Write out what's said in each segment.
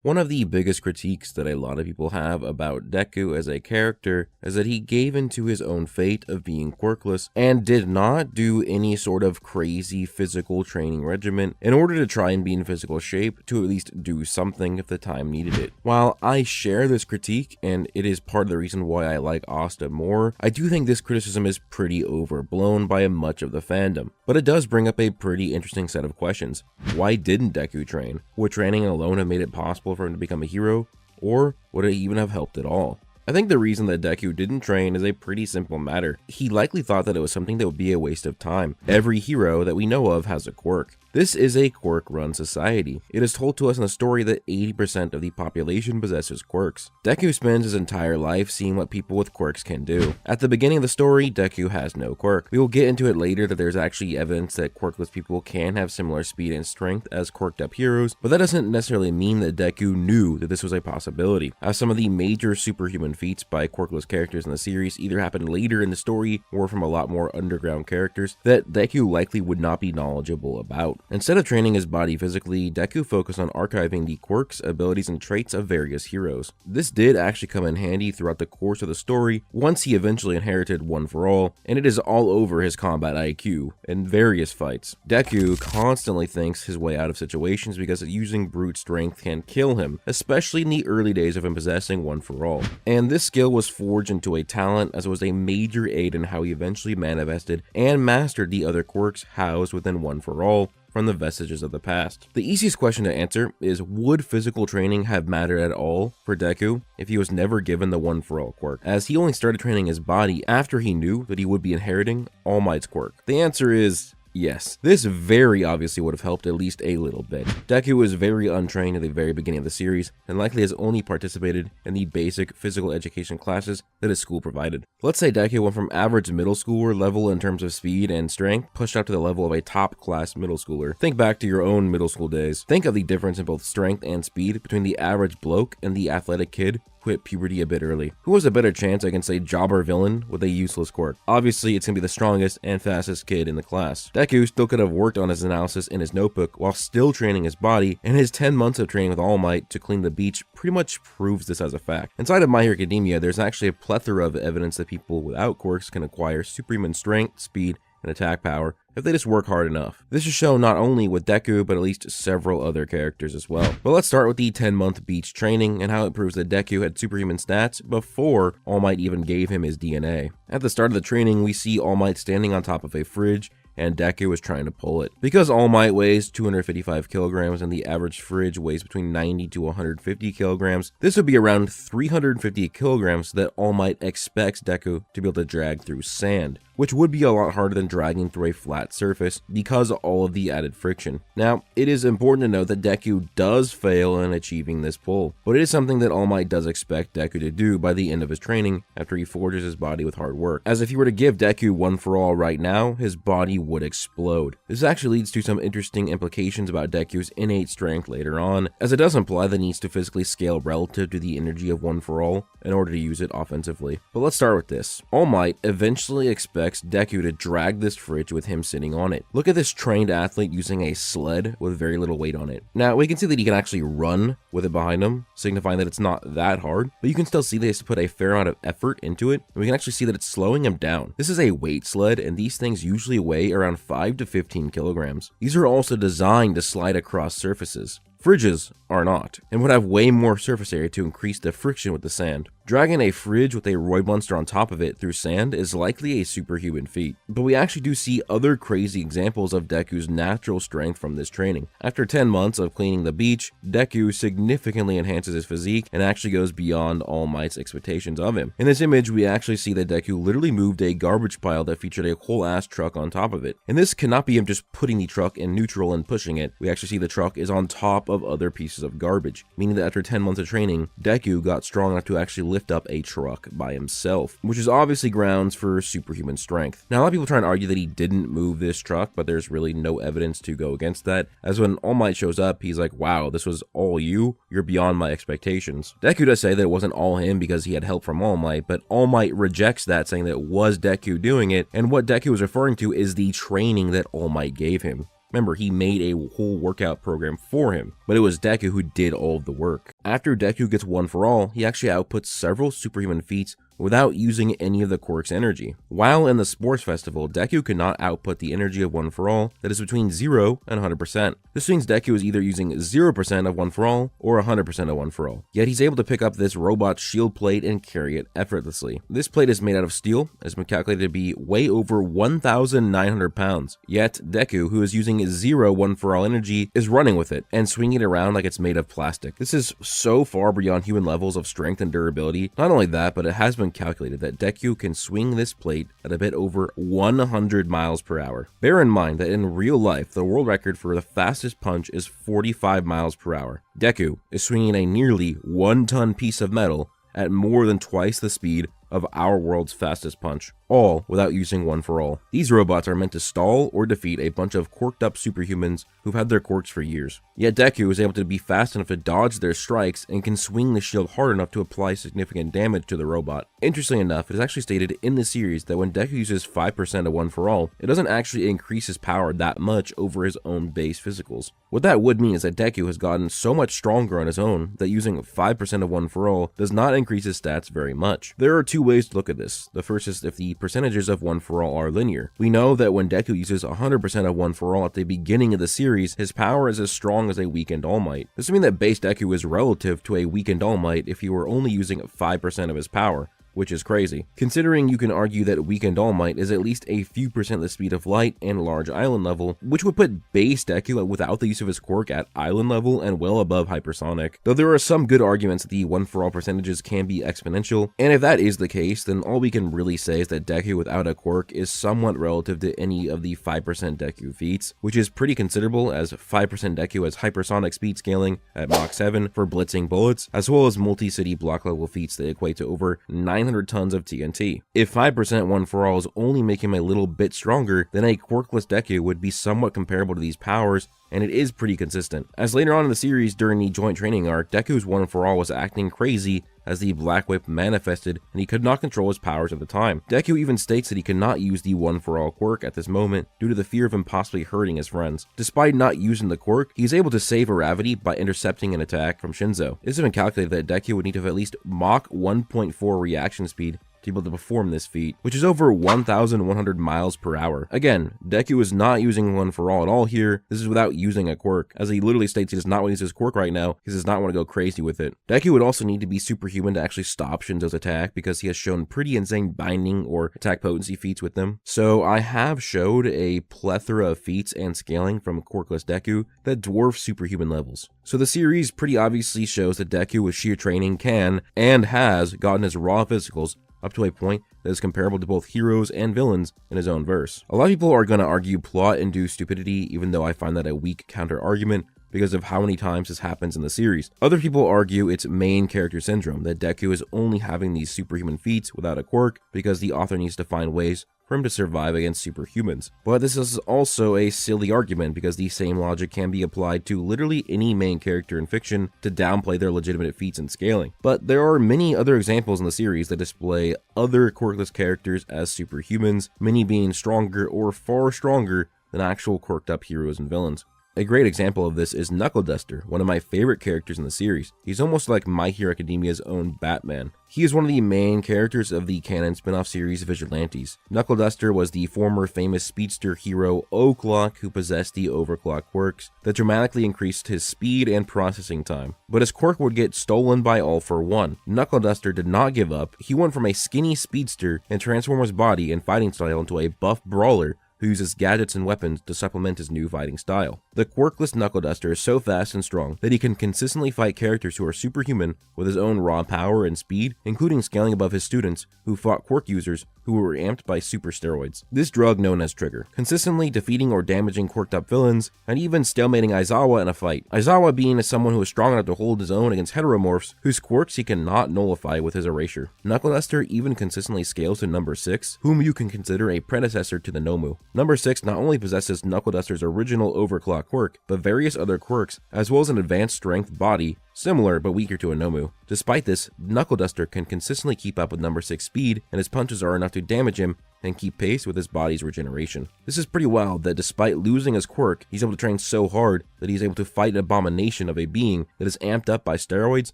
One of the biggest critiques that a lot of people have about Deku as a character is that he gave into his own fate of being quirkless and did not do any sort of crazy physical training regimen in order to try and be in physical shape to at least do something if the time needed it. While I share this critique, and it is part of the reason why I like Asta more, I do think this criticism is pretty overblown by much of the fandom. But it does bring up a pretty interesting set of questions. Why didn't Deku train? Would training alone have made it possible for him to become a hero, or would it even have helped at all? I think the reason that Deku didn't train is a pretty simple matter. He likely thought that it was something that would be a waste of time. Every hero that we know of has a quirk. This is a quirk-run society. It is told to us in the story that 80% of the population possesses quirks. Deku spends his entire life seeing what people with quirks can do. At the beginning of the story, Deku has no quirk. We will get into it later that there's actually evidence that quirkless people can have similar speed and strength as quirked up heroes, but that doesn't necessarily mean that Deku knew that this was a possibility, as some of the major superhuman feats by quirkless characters in the series either happened later in the story or from a lot more underground characters that Deku likely would not be knowledgeable about. Instead of training his body physically, Deku focused on archiving the quirks, abilities, and traits of various heroes. This did actually come in handy throughout the course of the story once he eventually inherited One For All, and it is all over his combat IQ in various fights. Deku constantly thinks his way out of situations because using brute strength can kill him, especially in the early days of him possessing One For All. And this skill was forged into a talent as it was a major aid in how he eventually manifested and mastered the other quirks housed within One For All from the vestiges of the past. The easiest question to answer is, would physical training have mattered at all for Deku if he was never given the One For All quirk, as he only started training his body after he knew that he would be inheriting All Might's quirk? The answer is yes. This very obviously would have helped at least a little bit. Deku was very untrained at the very beginning of the series, and likely has only participated in the basic physical education classes that his school provided. Let's say Deku went from average middle schooler level in terms of speed and strength, pushed up to the level of a top class middle schooler. Think back to your own middle school days. Think of the difference in both strength and speed between the average bloke and the athletic kid who hit puberty a bit early. Who has a better chance against a jobber villain with a useless quirk? Obviously, it's gonna be the strongest and fastest kid in the class. Deku still could have worked on his analysis in his notebook while still training his body, and his 10 months of training with All Might to clean the beach pretty much proves this as a fact. Inside of My Hero Academia, there's actually a plethora of evidence that people without quirks can acquire superhuman strength, speed, and attack power if they just work hard enough. This is shown not only with Deku, but at least several other characters as well. But let's start with the 10-month beach training and how it proves that Deku had superhuman stats before All Might even gave him his DNA. At the start of the training, we see All Might standing on top of a fridge, and Deku is trying to pull it. Because All Might weighs 255 kilograms and the average fridge weighs between 90 to 150 kilograms, this would be around 350 kilograms that All Might expects Deku to be able to drag through sand, which would be a lot harder than dragging through a flat surface because of all of the added friction. Now, it is important to note that Deku does fail in achieving this pull, but it is something that All Might does expect Deku to do by the end of his training after he forges his body with hard work. As if you were to give Deku One For All right now, his body would explode. This actually leads to some interesting implications about Deku's innate strength later on, as it does imply that he needs to physically scale relative to the energy of One For All in order to use it offensively. But let's start with this. All Might eventually expects Deku to drag this fridge with him sitting on it. Look at this trained athlete using a sled with very little weight on it. Now, we can see that he can actually run with it behind him, signifying that it's not that hard, but you can still see that he has to put a fair amount of effort into it, and we can actually see that it's slowing him down. This is a weight sled, and these things usually weigh around 5 to 15 kilograms. These are also designed to slide across surfaces. Fridges are not, and would have way more surface area to increase the friction with the sand. Dragging a fridge with a Roid monster on top of it through sand is likely a superhuman feat, but we actually do see other crazy examples of Deku's natural strength from this training. After 10 months of cleaning the beach, Deku significantly enhances his physique and actually goes beyond All Might's expectations of him. In this image, we actually see that Deku literally moved a garbage pile that featured a whole ass truck on top of it. And this cannot be him just putting the truck in neutral and pushing it. We actually see the truck is on top of other pieces of garbage, meaning that after 10 months of training, Deku got strong enough to actually lift up a truck by himself, which is obviously grounds for superhuman strength. Now, a lot of people try and argue that he didn't move this truck, but there's really no evidence to go against that, as when All Might shows up, he's like, wow, this was all you? You're beyond my expectations. Deku does say that it wasn't all him because he had help from All Might, but All Might rejects that, saying that it was Deku doing it, and what Deku was referring to is the training that All Might gave him. Remember, he made a whole workout program for him, but it was Deku who did all of the work. After Deku gets One For All, he actually outputs several superhuman feats without using any of the quirk's energy. While in the sports festival, Deku could not output the energy of One For All that is between 0 and 100%. This means Deku is either using 0% of One For All or 100% of One For All. Yet he's able to pick up this robot shield plate and carry it effortlessly. This plate is made out of steel, has been calculated to be way over 1,900 pounds. Yet Deku, who is using 0 One For All energy, is running with it and swinging it around like it's made of plastic. This is so far beyond human levels of strength and durability. Not only that, but it has been calculated that Deku can swing this plate at a bit over 100 miles per hour. Bear in mind that in real life, the world record for the fastest punch is 45 miles per hour. Deku is swinging a nearly 1-ton piece of metal at more than twice the speed of our world's fastest punch, all without using One For All. These robots are meant to stall or defeat a bunch of quirked up superhumans who've had their quirks for years. Yet Deku is able to be fast enough to dodge their strikes and can swing the shield hard enough to apply significant damage to the robot. Interestingly enough, it is actually stated in the series that when Deku uses 5% of One For All, it doesn't actually increase his power that much over his own base physicals. What that would mean is that Deku has gotten so much stronger on his own that using 5% of One For All does not increase his stats very much. There are two ways to look at this. The first is if the percentages of One For All are linear. We know that when Deku uses 100% of One For All at the beginning of the series, his power is as strong as a weakened All Might. This would mean that base Deku is relative to a weakened All Might if he were only using 5% of his power, which is crazy, considering you can argue that weakened All Might is at least a few percent the speed of light and large island level, which would put base Deku without the use of his quirk at island level and well above hypersonic. Though there are some good arguments that the One For All percentages can be exponential, and if that is the case, then all we can really say is that Deku without a quirk is somewhat relative to any of the 5% Deku feats, which is pretty considerable, as 5% Deku has hypersonic speed scaling at Mach 7 for blitzing bullets, as well as multi-city block level feats that equate to over 900 tons of TNT. If 5% One For All is only making him a little bit stronger, then a quirkless Deku would be somewhat comparable to these powers, and it is pretty consistent. As later on in the series during the joint training arc, Deku's One For All was acting crazy as the Black Whip manifested and he could not control his powers at the time. Deku even states that he cannot use the One For All quirk at this moment due to the fear of him possibly hurting his friends. Despite not using the quirk, he is able to save Gravity by intercepting an attack from Shinzo. It has been calculated that Deku would need to have at least Mach 1.4 reaction speed to be able to perform this feat, which is over 1,100 miles per hour. Again, Deku is not using One For All at all here. This is without using a quirk, as he literally states he does not want to use his quirk right now because he does not want to go crazy with it. Deku would also need to be superhuman to actually stop Shinzo's attack because he has shown pretty insane binding or attack potency feats with them. So I have showed a plethora of feats and scaling from quirkless Deku that dwarf superhuman levels. So the series pretty obviously shows that Deku with sheer training can and has gotten his raw physicals up to a point that is comparable to both heroes and villains in his own verse. A lot of people are going to argue plot-induced stupidity, even though I find that a weak counter-argument because of how many times this happens in the series. Other people argue it's main character syndrome, that Deku is only having these superhuman feats without a quirk because the author needs to find ways for him to survive against superhumans. But this is also a silly argument because the same logic can be applied to literally any main character in fiction to downplay their legitimate feats and scaling. But there are many other examples in the series that display other quirkless characters as superhumans, many being stronger or far stronger than actual quirked up heroes and villains. A great example of this is Knuckleduster, one of my favorite characters in the series. He's almost like My Hero Academia's own Batman. He is one of the main characters of the canon spin-off series Vigilantes. Knuckleduster was the former famous speedster hero O'Clock who possessed the overclock quirks that dramatically increased his speed and processing time. But his quirk would get stolen by All For One. Knuckleduster did not give up. He went from a skinny speedster and transformed his body and fighting style into a buff brawler who uses gadgets and weapons to supplement his new fighting style. The quirkless Knuckleduster is so fast and strong that he can consistently fight characters who are superhuman with his own raw power and speed, including scaling above his students who fought quirk users who were amped by super steroids. This drug known as Trigger, consistently defeating or damaging quirked up villains, and even stalemating Aizawa in a fight. Aizawa being someone who is strong enough to hold his own against heteromorphs whose quirks he cannot nullify with his erasure. Knuckleduster even consistently scales to number 6, whom you can consider a predecessor to the Nomu. Number 6 not only possesses Knuckleduster's original overclock quirk, but various other quirks, as well as an advanced strength body, similar but weaker to a Nomu. Despite this, Knuckleduster can consistently keep up with number 6 speed, and his punches are enough to damage him and keep pace with his body's regeneration. This is pretty wild that despite losing his quirk, he's able to train so hard that he's able to fight an abomination of a being that is amped up by steroids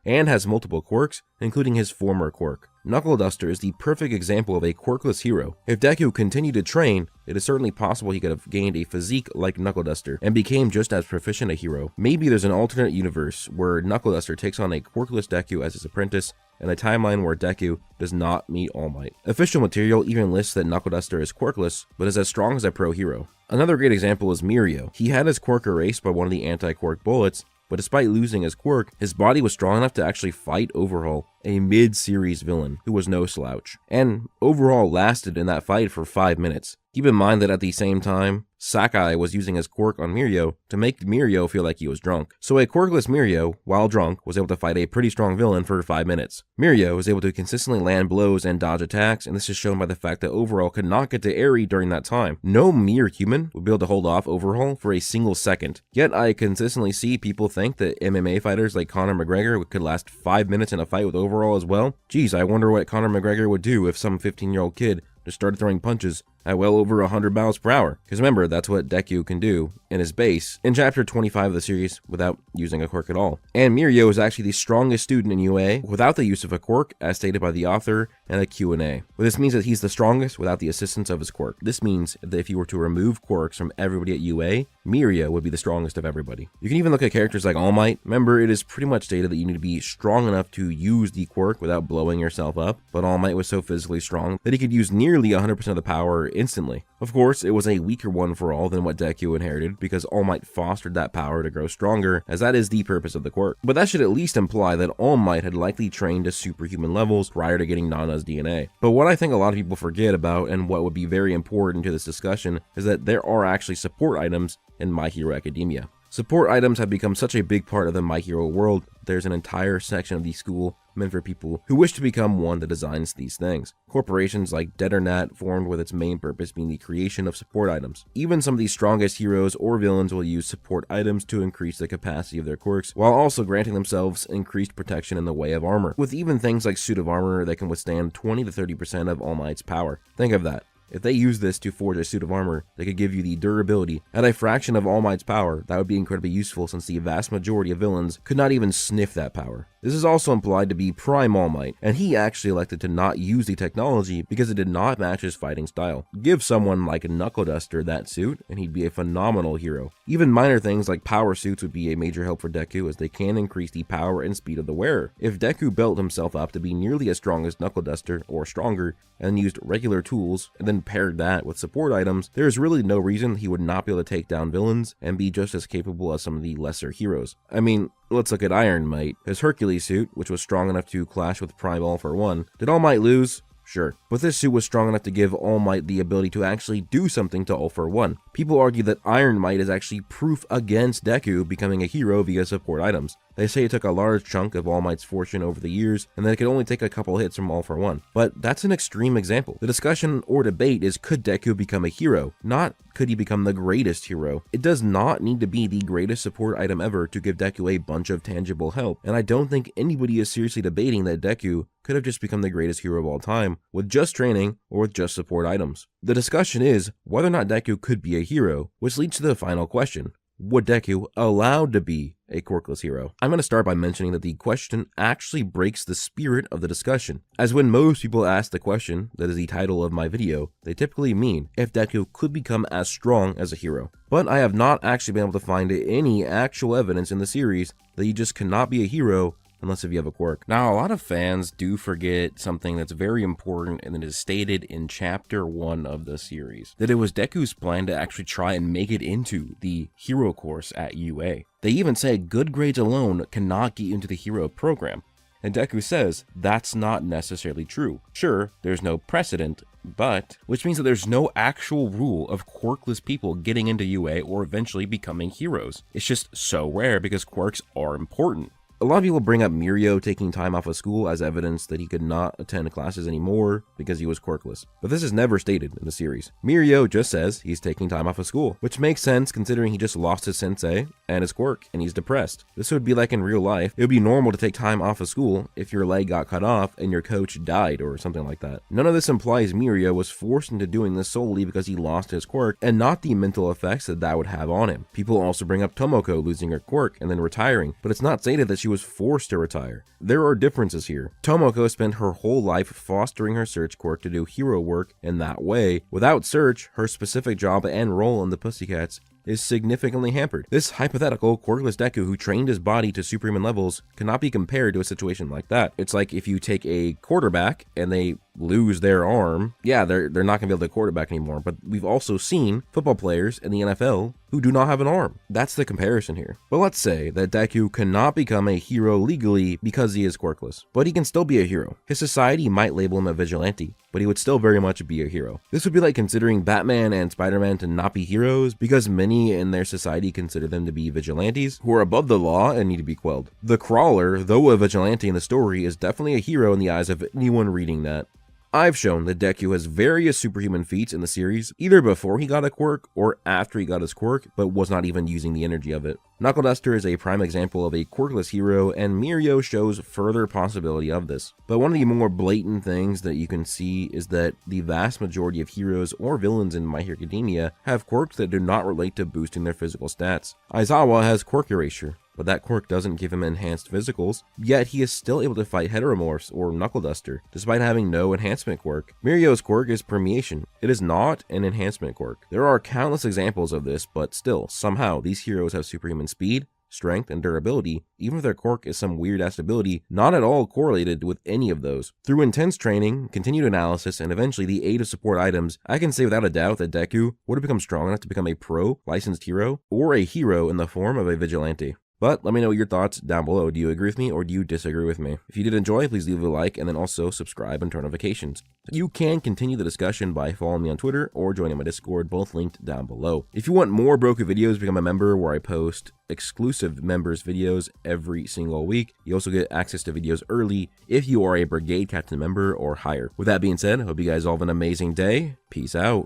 and has multiple quirks, including his former quirk. Knuckleduster is the perfect example of a quirkless hero. If Deku continued to train, it is certainly possible he could have gained a physique like Knuckleduster and became just as proficient a hero. Maybe there's an alternate universe where Knuckleduster takes on a quirkless Deku as his apprentice, and a timeline where Deku does not meet All Might. Official material even lists that Knuckleduster is quirkless, but is as strong as a pro hero. Another great example is Mirio. He had his quirk erased by one of the anti-quirk bullets, but despite losing his quirk, his body was strong enough to actually fight Overhaul, a mid-series villain who was no slouch, and Overhaul lasted in that fight for 5 minutes. Keep in mind that at the same time, Sakai was using his quirk on Mirio to make Mirio feel like he was drunk. So a quirkless Mirio, while drunk, was able to fight a pretty strong villain for 5 minutes. Mirio was able to consistently land blows and dodge attacks, and this is shown by the fact that Overhaul could not get to Eri during that time. No mere human would be able to hold off Overhaul for a single second. Yet I consistently see people think that MMA fighters like Conor McGregor could last 5 minutes in a fight with Overhaul as well. Geez, I wonder what Conor McGregor would do if some 15-year-old kid just started throwing punches at well over 100 miles per hour. Because remember, that's what Deku can do in his base in chapter 25 of the series without using a quirk at all. And Mirio is actually the strongest student in UA without the use of a quirk, as stated by the author in a Q&A. Well, this means that he's the strongest without the assistance of his quirk. This means that if you were to remove quirks from everybody at UA, Mirio would be the strongest of everybody. You can even look at characters like All Might. Remember, it is pretty much stated that you need to be strong enough to use the quirk without blowing yourself up, but All Might was so physically strong that he could use nearly 100% of the power instantly. Of course, it was a weaker one for all than what Deku inherited, because All Might fostered that power to grow stronger, as that is the purpose of the quirk. But that should at least imply that All Might had likely trained to superhuman levels prior to getting Nana's DNA. But what I think a lot of people forget about, and what would be very important to this discussion, is that there are actually support items in My Hero Academia. Support items have become such a big part of the My Hero world, there's an entire section of the school meant for people who wish to become one that designs these things. Corporations like Dead or Nat formed with its main purpose being the creation of support items. Even some of the strongest heroes or villains will use support items to increase the capacity of their quirks, while also granting themselves increased protection in the way of armor, with even things like suit of armor that can withstand 20 to 30% of All Might's power. Think of that. If they use this to forge a suit of armor that could give you the durability at a fraction of All Might's power, that would be incredibly useful since the vast majority of villains could not even sniff that power. This is also implied to be Prime All Might, and he actually elected to not use the technology because it did not match his fighting style. Give someone like Knuckleduster that suit, and he'd be a phenomenal hero. Even minor things like power suits would be a major help for Deku, as they can increase the power and speed of the wearer. If Deku built himself up to be nearly as strong as Knuckleduster, or stronger, and used regular tools, and then paired that with support items, there is really no reason he would not be able to take down villains and be just as capable as some of the lesser heroes. I mean, let's look at Iron Might. His Hercules suit, which was strong enough to clash with Prime All for One. Did All Might lose? Sure. But this suit was strong enough to give All Might the ability to actually do something to All for One. People argue that Iron Might is actually proof against Deku becoming a hero via support items. They say it took a large chunk of All Might's fortune over the years, and that it could only take a couple hits from All for One. But that's an extreme example. The discussion or debate is, could Deku become a hero? Not could he become the greatest hero. It does not need to be the greatest support item ever to give Deku a bunch of tangible help, and I don't think anybody is seriously debating that Deku could have just become the greatest hero of all time with just training or with just support items. The discussion is whether or not Deku could be a hero, which leads to the final question. Would Deku allowed to be a quirkless hero? I'm going to start by mentioning that the question actually breaks the spirit of the discussion, as when most people ask the question that is the title of my video, they typically mean if Deku could become as strong as a hero. But I have not actually been able to find any actual evidence in the series that you just cannot be a hero unless if you have a quirk. Now, a lot of fans do forget something that's very important, and it is stated in chapter 1 of the series, that it was Deku's plan to actually try and make it into the hero course at UA. They even say good grades alone cannot get you into the hero program. And Deku says that's not necessarily true. Sure, there's no precedent, but which means that there's no actual rule of quirkless people getting into UA or eventually becoming heroes. It's just so rare because quirks are important. A lot of people bring up Mirio taking time off of school as evidence that he could not attend classes anymore because he was quirkless, but this is never stated in the series. Mirio just says he's taking time off of school, which makes sense considering he just lost his sensei and his quirk, and he's depressed. This would be like in real life. It would be normal to take time off of school if your leg got cut off and your coach died or something like that. None of this implies Mirio was forced into doing this solely because he lost his quirk, and not the mental effects that would have on him. People also bring up Tomoko losing her quirk and then retiring, but it's not stated that she was forced to retire. There are differences here. Tomoko spent her whole life fostering her search quirk to do hero work in that way. Without search, her specific job and role in the Pussycats is significantly hampered. This hypothetical quirkless Deku who trained his body to superhuman levels cannot be compared to a situation like that. It's like if you take a quarterback and they lose their arm, yeah, they're not gonna be able to quarterback anymore, but we've also seen football players in the NFL who do not have an arm. That's the comparison here. But let's say that Deku cannot become a hero legally because he is quirkless, but he can still be a hero. His society might label him a vigilante, but he would still very much be a hero. This would be like considering Batman and Spider-Man to not be heroes because many in their society consider them to be vigilantes who are above the law and need to be quelled. The Crawler, though a vigilante in the story, is definitely a hero in the eyes of anyone reading that. I've shown that Deku has various superhuman feats in the series, either before he got a quirk or after he got his quirk, but was not even using the energy of it. Knuckleduster is a prime example of a quirkless hero, and Mirio shows further possibility of this. But one of the more blatant things that you can see is that the vast majority of heroes or villains in My Hero Academia have quirks that do not relate to boosting their physical stats. Aizawa has quirk erasure, but that quirk doesn't give him enhanced physicals, yet he is still able to fight Heteromorphs or Knuckleduster, despite having no enhancement quirk. Mirio's quirk is permeation. It is not an enhancement quirk. There are countless examples of this, but still, somehow, these heroes have superhuman speed, strength, and durability, even if their quirk is some weird-ass ability not at all correlated with any of those. Through intense training, continued analysis, and eventually the aid of support items, I can say without a doubt that Deku would have become strong enough to become a pro licensed hero, or a hero in the form of a vigilante. But let me know your thoughts down below. Do you agree with me or do you disagree with me? If you did enjoy, please leave a like and then also subscribe and turn notifications. You can continue the discussion by following me on Twitter or joining my Discord, both linked down below. If you want more Broku videos, become a member where I post exclusive members videos every single week. You also get access to videos early if you are a Brigade Captain member or higher. With that being said, I hope you guys all have an amazing day. Peace out.